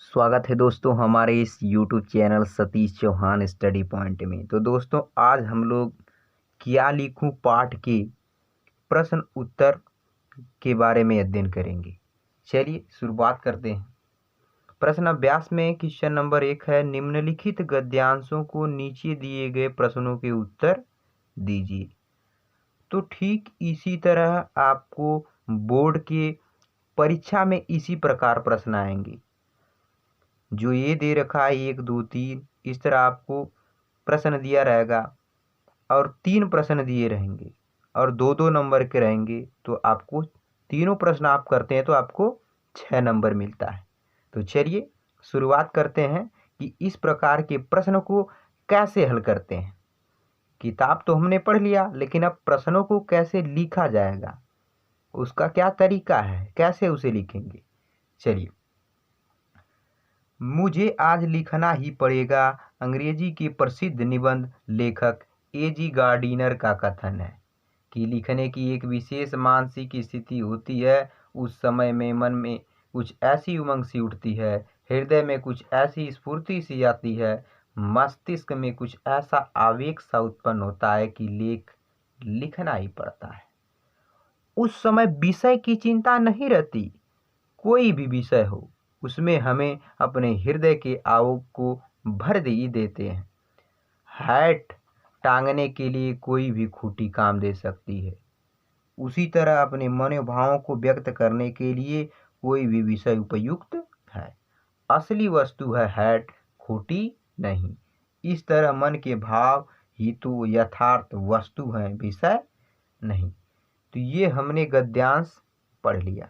स्वागत है दोस्तों हमारे इस YouTube channel Satish Chauhan study point में। तो दोस्तों आज हम लोग क्या लिखूं पाठ के प्रश्न उत्तर के बारे में अध्ययन करेंगे। चलिए शुरुआत करते हैं। प्रश्न अभ्यास में क्वेश्चन नंबर 1 है, निम्नलिखित गद्यांशों को नीचे दिए गए प्रश्नों के उत्तर दीजिए। तो ठीक इसी तरह आपको बोर्ड के परीक्षा में इसी प्रकार प्रश्न आएंगे। जो ये दे रखा है 1 2 3, इस तरह आपको प्रश्न दिया रहेगा और 3 प्रश्न दिए रहेंगे और 2 नंबर के रहेंगे। तो आपको तीनों प्रश्न आप करते हैं तो आपको 6 नंबर मिलता है। तो चलिए शुरुआत करते हैं कि इस प्रकार के प्रश्न को कैसे हल करते हैं। किताब तो हमने पढ़ लिया, लेकिन अब प्रश्नों को कैसे लिखा जाएगा, उसका क्या तरीका है, कैसे उसे लिखेंगे। चलिए, मुझे आज लिखना ही पड़ेगा अंग्रेजी के प्रसिद्ध निबंध लेखक A.G. गार्डिनर का कथन है कि लिखने की एक विशेष मानसिक स्थिति होती है। उस समय में मन में कुछ ऐसी उमंग सी उठती है, हृदय में कुछ ऐसी स्फूर्ति सी आती है, मस्तिष्क में कुछ ऐसा आवेग सा उत्पन्न होता है कि लिखना ही पड़ता है। उस समय विषय की चिंता नहीं रहती। कोई भी विषय हो, उसमें हमें अपने हृदय के आवेग को भर ही देते हैं। हैट टांगने के लिए कोई भी खूंटी काम दे सकती है। उसी तरह अपने मनोभावों को व्यक्त करने के लिए कोई भी विषय उपयुक्त है। असली वस्तु है हैट, खूंटी नहीं। इस तरह मन के भाव ही तो यथार्थ वस्तु है, विषय नहीं। तो ये हमने गद्यांश पढ़ लिया।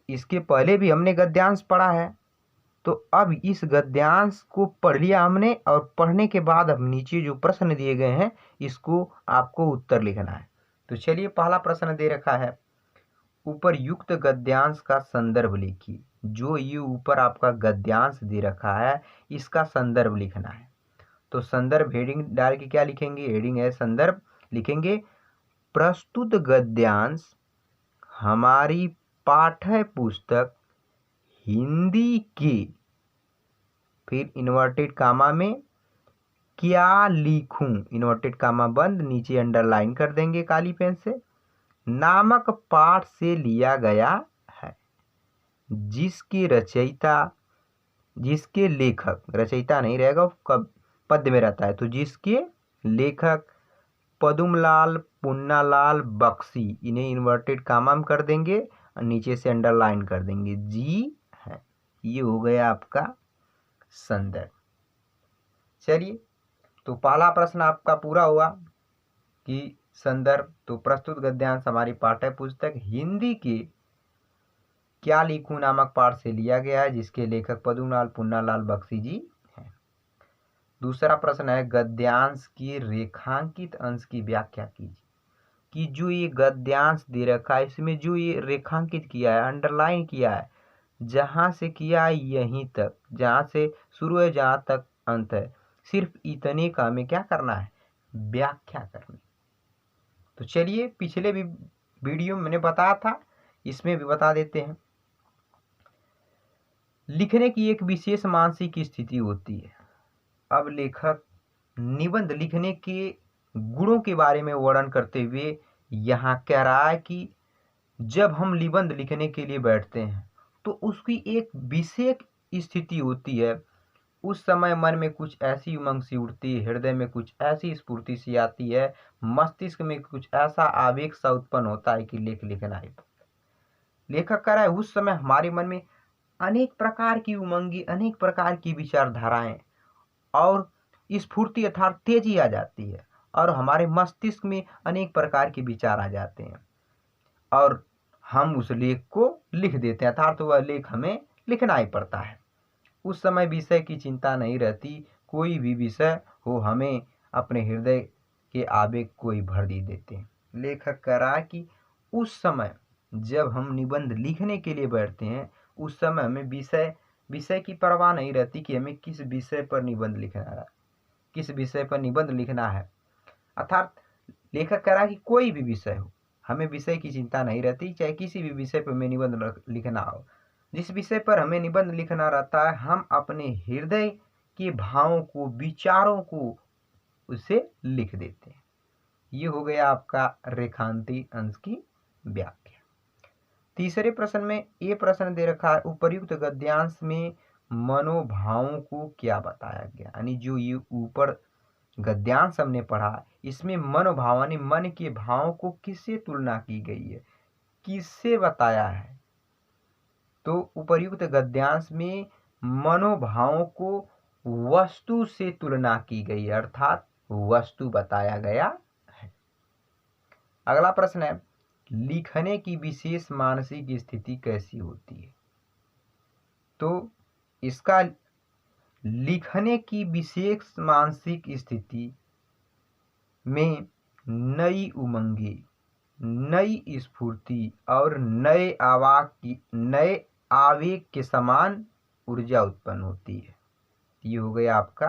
इसके पहले भी हमने गद्यांश पढ़ा है। तो अब इस गद्यांश को पढ़ लिया हमने, और पढ़ने के बाद अब नीचे जो प्रश्न दिए गए हैं इसको आपको उत्तर लिखना है। तो चलिए, पहला प्रश्न दे रखा है, उपरयुक्त गद्यांश का संदर्भ लिखिए। जो ये ऊपर आपका गद्यांश दे रखा है इसका संदर्भ लिखना है। तो संदर्भ हेडिंग डाल के क्या लिखेंगे, हेडिंग है संदर्भ, लिखेंगे प्रस्तुत गद्यांश हमारी पाठ्य पुस्तक हिंदी के, फिर इन्वर्टेड कामा में क्या लिखूं, इन्वर्टेड कामा बंद, नीचे अंडरलाइन कर देंगे काली पेन से, नामक पाठ से लिया गया है, जिसके रचयिता, जिसके लेखक, रचयिता नहीं रहेगा, कब पद में रहता है, तो जिसके लेखक पदुमलाल पुन्नालाल बख्शी, इन्हें इन्वर्टेड कामा में कर देंगे और नीचे से अंडरलाइन कर देंगे, जी है। ये हो गया आपका संदर्भ। चलिए, तो पहला प्रश्न आपका पूरा हुआ कि संदर्भ। तो प्रस्तुत गद्यांश हमारी पाठ्य पुस्तक हिंदी के क्या लिखूं नामक पाठ से लिया गया है, जिसके लेखक पद्मलाल पुन्नालाल बख्शी जी हैं। दूसरा प्रश्न है, गद्यांश के रेखांकित अंश की व्याख्या कीजिए। कि जो ये गद्यांश दे रखा है इसमें जो ये रेखांकित किया है, अंडरलाइन किया है, जहां से किया है यहीं तक, जहां से शुरू है जहां तक अंत है, सिर्फ इतने का हमें क्या करना है, व्याख्या करनी। तो चलिए, पिछले भी वीडियो में मैंने बताया था, इसमें भी बता देते हैं। लिखने की एक विशेष मानसिक स्थिति होती है। अब लेखक निबंध लिखने के गुणों के बारे में वर्णन करते हुए यहाँ कह रहा है कि जब हम निबंध लिखने के लिए बैठते हैं तो उसकी एक विशेष स्थिति होती है। उस समय मन में कुछ ऐसी उमंग सी उठती है, हृदय में कुछ ऐसी स्फूर्ति सी आती है, मस्तिष्क में कुछ ऐसा आवेग सा उत्पन्न होता है कि लिखना है। लेखक कह रहा है उस समय हमारे मन में अनेक प्रकार की उमंगी, अनेक प्रकार की विचारधाराएं और स्फूर्ति अर्थात तेजी आ जाती है, और हमारे मस्तिष्क में अनेक प्रकार के विचार आ जाते हैं और हम उस लेख को लिख देते हैं, अर्थात वह लेख हमें लिखना ही पड़ता है। उस समय विषय की चिंता नहीं रहती। कोई भी विषय हो, हमें अपने हृदय के आवेग को ही भर दी देते हैं। लेखक कह रहा है कि उस समय जब हम निबंध लिखने के लिए बैठते हैं उस समय हमें विषय की परवाह नहीं रहती कि हमें किस विषय पर निबंध लिखना है, किस विषय पर निबंध लिखना है। अर्थात लेखक कह रहा है कि कोई भी विषय हो, हमें विषय की चिंता नहीं रहती, चाहे किसी भी विषय पर हमें निबंध लिखना हो। जिस विषय पर हमें निबंध लिखना रहता है, हम अपने हृदय के भावों को, विचारों को उसे लिख देते हैं। ये हो गया आपका रेखांती अंश की व्याख्या। तीसरे प्रश्न में ये प्रश्न दे रखा है, उपर्युक्त गद्यांश में मनोभावों को क्या बताया गया। यानी जो ये ऊपर गद्यांश हमने पढ़ा, इसमें मनोभाव यानी मन के भावों को किससे तुलना की गई है, किससे बताया है। तो उपर्युक्त गद्यांश में मनोभावों को वस्तु से तुलना की गई है, अर्थात वस्तु बताया गया है। अगला प्रश्न है, लिखने की विशेष मानसिक स्थिति कैसी होती है। तो इसका लिखने की विशेष मानसिक स्थिति में नई उमंगे, नई स्फूर्ति और नए आवेग के समान ऊर्जा उत्पन्न होती है। ये हो गया आपका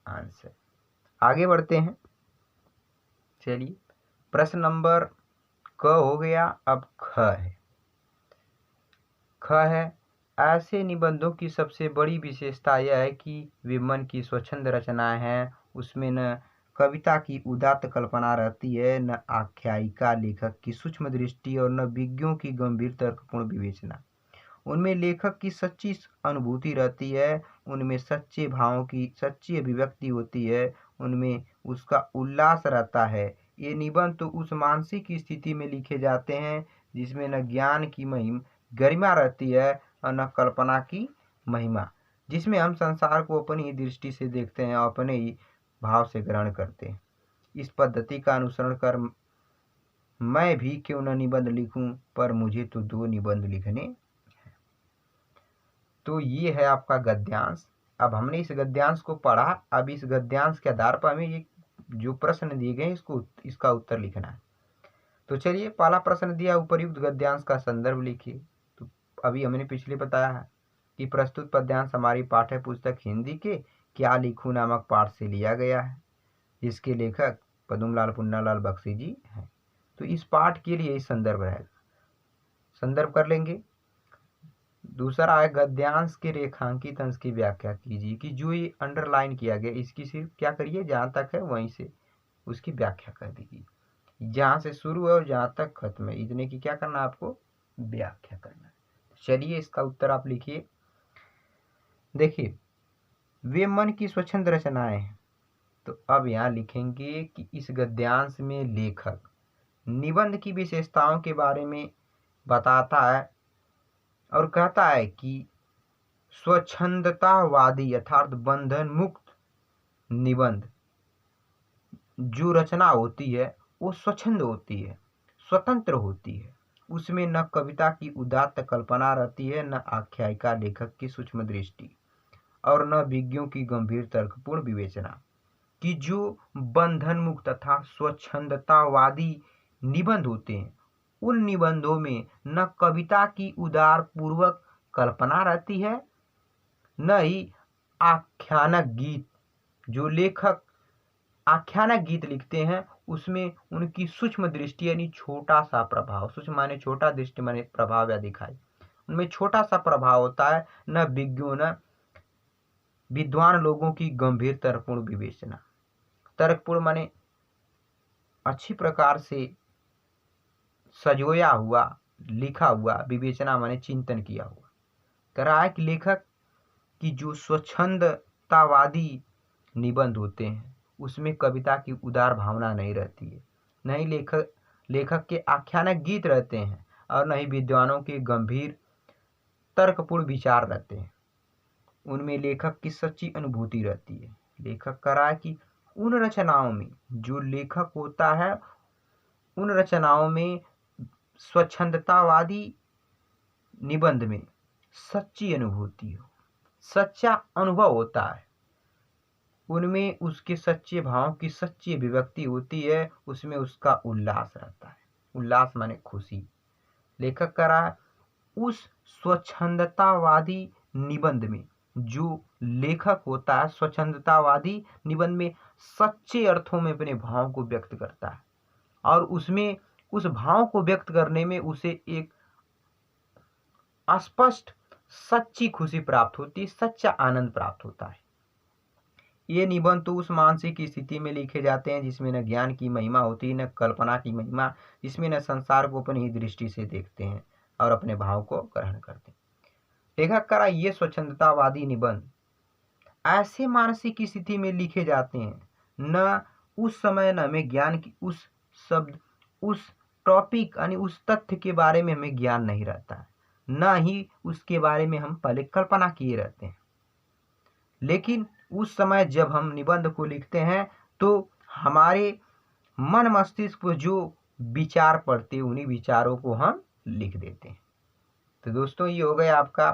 आंसर। आगे बढ़ते हैं। चलिए, प्रश्न नंबर क हो गया, अब ख है। ख है, ऐसे निबंधों की सबसे बड़ी विशेषता यह है कि वे मन की स्वच्छंद रचनाएं हैं। उसमें न कविता की उदात्त कल्पना रहती है, न आख्यायिका लेखक की सूक्ष्म दृष्टि और न विज्ञों की गंभीर तर्कपूर्ण विवेचना। उनमें लेखक की सच्ची अनुभूति रहती है, उनमें सच्चे भावों की सच्ची अभिव्यक्ति होती है, उनमें उसका उल्लास रहता है। ये निबंध तो उस मानसिक स्थिति में लिखे जाते हैं जिसमें न ज्ञान की गरिमा रहती है और न कल्पना की महिमा, जिसमें हम संसार को अपनी ही दृष्टि से देखते हैं और अपने ही भाव से ग्रहण करते हैं। इस पद्धति का अनुसरण कर मैं भी क्यों न निबंध लिखूं, पर मुझे तो 2 निबंध लिखने हैं। तो ये है आपका गद्यांश। अब हमने इस गद्यांश को पढ़ा, अब इस गद्यांश के आधार पर हमें ये जो प्रश्न दिए गए इसका उत्तर लिखना है। तो चलिए, पहला प्रश्न दिया, उपर्युक्त गद्यांश का संदर्भ लिखिए। तो अभी हमने पिछले बताया है कि प्रस्तुत पद्यांश हमारी पाठ्य पुस्तक हिंदी के क्या लिखूं नामक पाठ से लिया गया है, जिसके लेखक पद्मलाल पुन्नालाल बख्शी जी हैं। तो इस पाठ के लिए संदर्भ रहेगा, संदर्भ कर लेंगे। दूसरा है, गद्यांश के रेखांकित अंश की व्याख्या कीजिए। कि जो ये अंडरलाइन किया गया इसकी सिर्फ क्या करिए, जहाँ तक है वहीं से उसकी व्याख्या कर दीजिए। जहाँ से शुरू है और जहाँ तक खत्म है इतने की क्या करना है आपको, व्याख्या करना है। चलिए, इसका उत्तर आप लिखिए। देखिए, वे मन की स्वच्छंद रचनाएं हैं। तो अब यहाँ लिखेंगे कि इस गद्यांश में लेखक निबंध की विशेषताओं के बारे में बताता है और कहता है कि स्वच्छंदतावादी अर्थात बंधन मुक्त निबंध जो रचना होती है वो स्वच्छंद होती है, स्वतंत्र होती है। उसमें न कविता की उदात्त कल्पना रहती है, न आख्यायिका लेखक की सूक्ष्म दृष्टि और न विज्ञों की गंभीर तर्कपूर्ण विवेचना। कि जो बंधन मुक्त तथा स्वच्छंदतावादी निबंध होते हैं, उन निबंधों में न कविता की उदार पूर्वक कल्पना रहती है, न ही आख्यानक गीत। जो लेखक आख्यानक गीत लिखते हैं उसमें उनकी सूक्ष्म दृष्टि यानी छोटा सा प्रभाव, सूक्ष्म माने छोटा, दृष्टि माने प्रभाव या दिखाई, उनमें छोटा सा प्रभाव होता है। न विज्ञों, न विद्वान लोगों की गंभीर तर्कपूर्ण विवेचना। तर्कपूर्ण माने अच्छी प्रकार से सजोया हुआ, लिखा हुआ, विवेचना माने चिंतन किया हुआ। कह रहा है कि लेखक की जो स्वच्छंदतावादी निबंध होते हैं उसमें कविता की उदार भावना नहीं रहती है, नहीं लेखक के आख्यानक गीत रहते हैं और न ही विद्वानों के गंभीर तर्कपूर्ण विचार रहते हैं। उनमें लेखक की सच्ची अनुभूति रहती है। लेखक कह रहा है कि उन रचनाओं में जो लेखक होता है, उन रचनाओं में स्वच्छंदतावादी निबंध में सच्ची अनुभूति हो, सच्चा अनुभव होता है, उनमें उसके सच्चे भाव की सच्ची अभिव्यक्ति होती है, उसमें उसका उल्लास रहता है। उल्लास माने खुशी। लेखक कह रहा है उस स्वच्छंदतावादी निबंध में जो लेखक होता है, स्वच्छंदतावादी निबंध में सच्चे अर्थों में अपने भाव को व्यक्त करता है और उसमें उस भाव को व्यक्त करने में उसे एक स्पष्ट सच्ची खुशी प्राप्त होती, सच्चा आनंद प्राप्त होता है। ये निबंध तो उस मानसिक स्थिति में लिखे जाते हैं जिसमें न ज्ञान की महिमा होती, न कल्पना की महिमा, जिसमें न संसार को अपनी ही दृष्टि से देखते हैं और अपने भाव को ग्रहण करते हैं। लेखक का ये स्वच्छंदतावादी निबंध ऐसे मानसिक स्थिति में लिखे जाते हैं, न उस समय न हमें ज्ञान की उस शब्द, उस टॉपिक यानी उस तथ्य के बारे में हमें ज्ञान नहीं रहता है, न ही उसके बारे में हम पहले कल्पना किए रहते हैं। लेकिन उस समय जब हम निबंध को लिखते हैं तो हमारे मन मस्तिष्क पर जो विचार पड़ते हैं उन्हीं विचारों को हम लिख देते हैं। तो दोस्तों ये हो गया आपका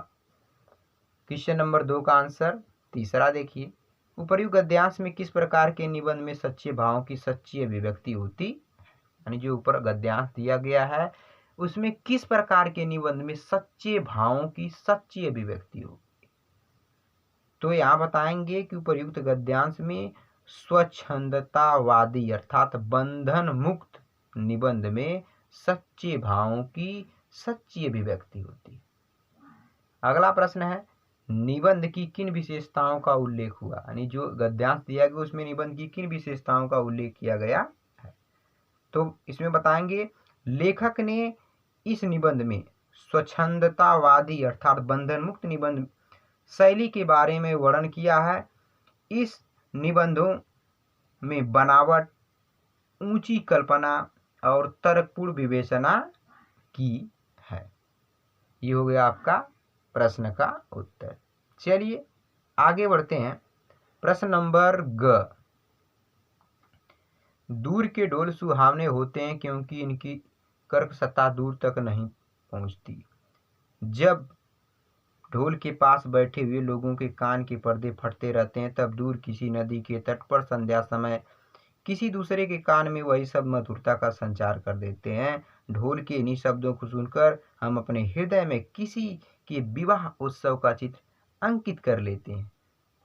क्वेश्चन नंबर 2 का आंसर। तीसरा देखिए, उपर्युक्त गद्यांश में किस प्रकार के निबंध में सच्चे भावों की सच्ची अभिव्यक्ति होती, यानी जो ऊपर गद्यांश दिया गया है उसमें किस प्रकार के निबंध में सच्चे भावों की सच्ची अभिव्यक्ति होगी। तो यहाँ बताएंगे कि उपर्युक्त गद्यांश में स्वच्छंदतावादी अर्थात बंधन मुक्त निबंध में सच्चे भावों की सच्ची अभिव्यक्ति होती है। अगला प्रश्न है, निबंध की किन विशेषताओं का उल्लेख हुआ, यानी जो गद्यांश दिया गया उसमें निबंध की किन विशेषताओं का उल्लेख किया गया है। तो इसमें बताएंगे लेखक ने इस निबंध में स्वच्छंदतावादी अर्थात बंधन मुक्त निबंध शैली के बारे में वर्णन किया है। इस निबंधों में बनावट, ऊंची कल्पना और तर्कपूर्ण विवेचना की है। ये हो गया आपका प्रश्न का उत्तर। चलिए आगे बढ़ते हैं। प्रश्न नंबर ग, दूर के ढोल सुहावने होते हैं क्योंकि इनकी कर्क सत्ता दूर तक नहीं पहुंचती। जब ढोल के पास बैठे हुए लोगों के कान के पर्दे फटते रहते हैं तब दूर किसी नदी के तट पर संध्या समय किसी दूसरे के कान में वही शब्द मधुरता का संचार कर देते हैं। ढोल के इन्हीं शब्दों को सुनकर हम अपने हृदय में किसी के विवाह उत्सव का चित्र अंकित कर लेते हैं।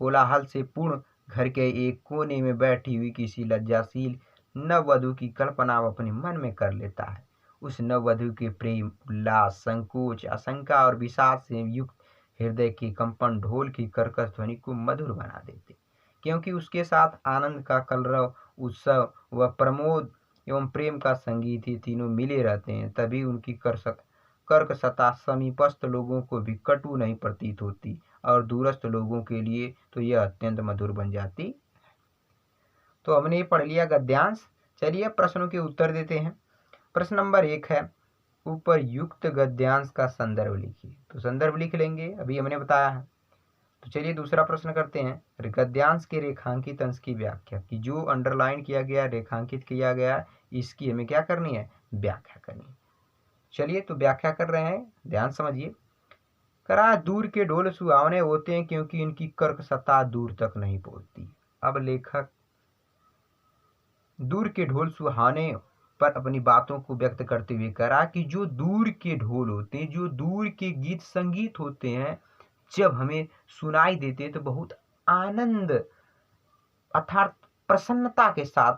कोलाहल से पूर्ण घर के एक कोने में बैठी हुई किसी लज्जाशील नववधू की कल्पना वो अपने मन में कर लेता है। उस नववधू के प्रेम, उल्लास, संकोच, आशंका और विषाद से युक्त हृदय के कंपन ढोल की कर्कश ध्वनि को मधुर बना देते, क्योंकि उसके साथ आनंद का कलरव, उत्सव व प्रमोद एवं प्रेम का संगीत ही तीनों मिले रहते हैं। तभी उनकी कर्कशता समीपस्थ लोगों को भी कटु नहीं प्रतीत होती और दूरस्थ लोगों के लिए तो यह अत्यंत मधुर बन जाती। तो हमने ये पढ़ लिया गद्यांश। चलिए प्रश्नों के उत्तर देते हैं। प्रश्न नंबर 1 है, उपर्युक्त गद्यांश का संदर्भ लिखिए। तो संदर्भ लिख लेंगे, अभी हमने बताया है। तो चलिए दूसरा प्रश्न करते हैं, गद्यांश के रेखांकित अंश की व्याख्या की। जो अंडरलाइन किया गया, रेखांकित किया गया, इसकी हमें क्या करनी है, व्याख्या करनी है। चलिए तो व्याख्या कर रहे हैं, ध्यान समझिए। करा दूर के ढोल सुहावने होते हैं क्योंकि इनकी कर्कशता दूर तक नहीं पहुंचती। अब लेखक दूर के ढोल सुहाने पर अपनी बातों को व्यक्त करते हुए करा कि जो दूर के ढोल होते हैं, जो दूर के गीत संगीत होते हैं, जब हमें सुनाई देते हैं तो बहुत आनंद अर्थात प्रसन्नता के साथ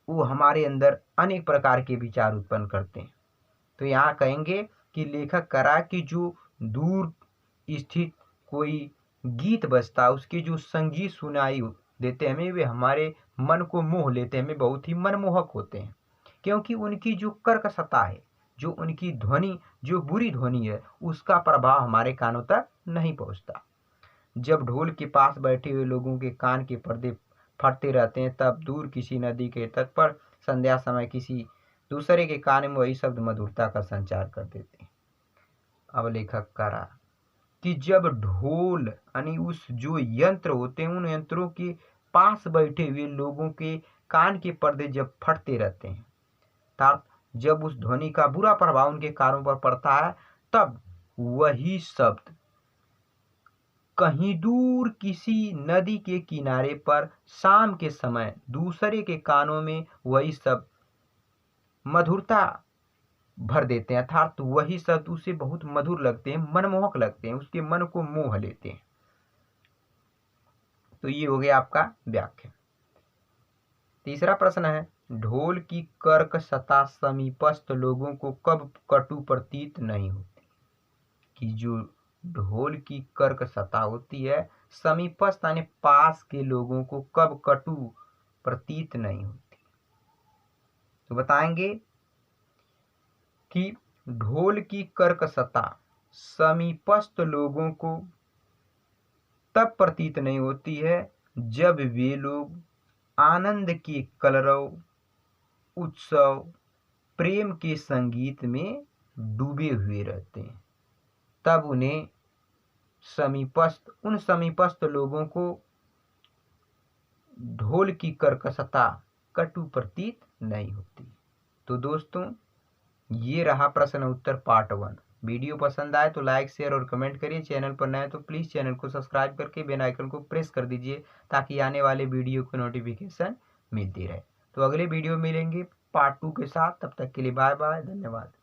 वो हमारे अंदर अनेक प्रकार के विचार उत्पन्न करते हैं। तो यहाँ कहेंगे कि लेखक करा कि जो दूर स्थित कोई गीत बजता, उसके जो संगीत सुनाई देते हमें, वे हमारे मन को मोह लेते हैं, हमें बहुत ही मनमोहक होते हैं, क्योंकि उनकी जो कर्कशता है, जो उनकी ध्वनि, जो बुरी ध्वनि है, उसका प्रभाव हमारे कानों तक नहीं पहुंचता। जब ढोल के पास बैठे हुए लोगों के कान के पर्दे फटते रहते हैं तब दूर किसी नदी के तट पर संध्या समय किसी दूसरे के कान में वही शब्द मधुरता का संचार कर देते हैं। अब लेखक करा कि जब ढोल यानी उस जो यंत्र होते हैं, उन यंत्रों के पास बैठे हुए लोगों के कान के पर्दे जब फटते रहते हैं, अर्थात जब उस ध्वनि का बुरा प्रभाव उनके कानों पर पड़ता है, तब वही शब्द कहीं दूर किसी नदी के किनारे पर शाम के समय दूसरे के कानों में वही शब्द मधुरता भर देते हैं, अर्थात वही शब्द उसे बहुत मधुर लगते हैं, मनमोहक लगते हैं, उसके मन को मोह लेते हैं। तो ये हो गया आपका व्याख्या। तीसरा प्रश्न है, ढोल की कर्कशता समीपस्थ लोगों को कब कटु प्रतीत नहीं होती। कि जो ढोल की कर्कशता होती है, समीपस्थ यानी पास के लोगों को कब कटु प्रतीत नहीं होती। तो बताएंगे कि ढोल की कर्कशता समीपस्थ लोगों को तब प्रतीत नहीं होती है जब वे लोग आनंद के कलरव, उत्सव, प्रेम के संगीत में डूबे हुए रहते हैं, तब उन समीपस्थ लोगों को ढोल की कर्कशता कटु प्रतीत नहीं होती। तो दोस्तों, ये रहा प्रश्न उत्तर पार्ट 1। वीडियो पसंद आए तो लाइक, शेयर और कमेंट करिए। चैनल पर नए तो प्लीज़ चैनल को सब्सक्राइब करके बेल आइकन को प्रेस कर दीजिए ताकि आने वाले वीडियो की नोटिफिकेशन मिलती रहे। तो अगले वीडियो मिलेंगे पार्ट 2 के साथ। तब तक के लिए बाय बाय, धन्यवाद।